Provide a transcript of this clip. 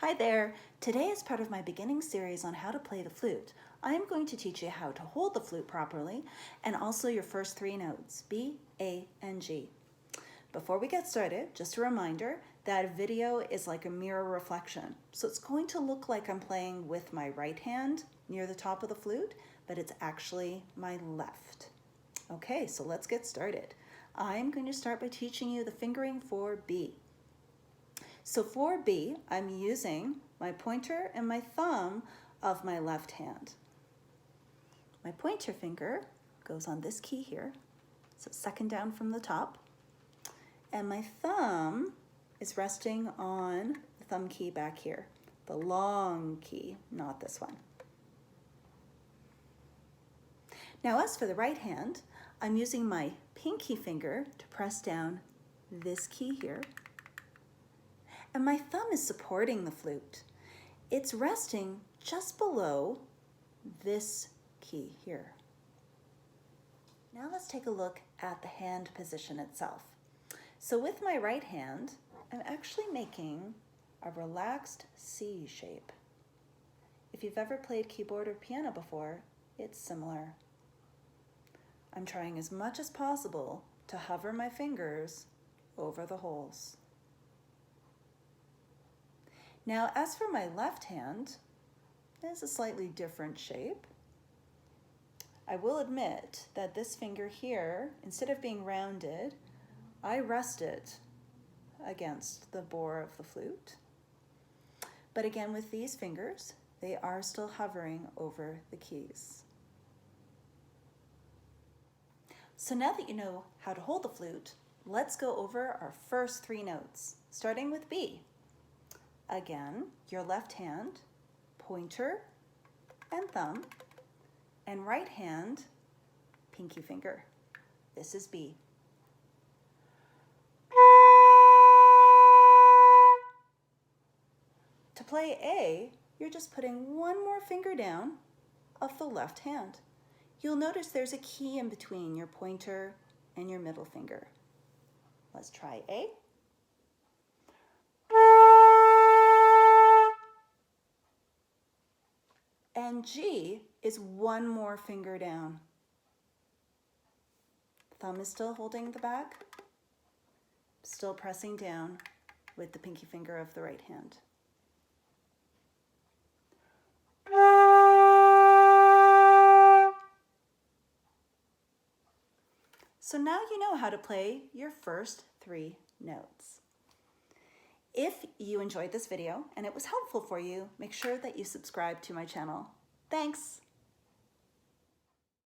Hi there! Today, as part of my beginning series on how to play the flute, I am going to teach you how to hold the flute properly and also your first three notes, B, A, and G. Before we get started, just a reminder that a video is like a mirror reflection. So it's going to look like I'm playing with my right hand near the top of the flute, but it's actually my left. Okay, so let's get started. I'm going to start by teaching you the fingering for B. So for B, I'm using my pointer and my thumb of my left hand. My pointer finger goes on this key here, so second down from the top, and my thumb is resting on the thumb key back here, the long key, not this one. Now as for the right hand, I'm using my pinky finger to press down this key here, and my thumb is supporting the flute. It's resting just below this key here. Now let's take a look at the hand position itself. So with my right hand, I'm actually making a relaxed C shape. If you've ever played keyboard or piano before, it's similar. I'm trying as much as possible to hover my fingers over the holes. Now, as for my left hand, it's a slightly different shape. I will admit that this finger here, instead of being rounded, I rest it against the bore of the flute. But again, with these fingers, they are still hovering over the keys. So now that you know how to hold the flute, let's go over our first three notes, starting with B. Again, your left hand, pointer and thumb, and right hand, pinky finger. This is B. To play A, you're just putting one more finger down of the left hand. You'll notice there's a key in between your pointer and your middle finger. Let's try A. And G is one more finger down. Thumb is still holding the back, still pressing down with the pinky finger of the right hand. So now you know how to play your first three notes. If you enjoyed this video and it was helpful for you, make sure that you subscribe to my channel. Thanks!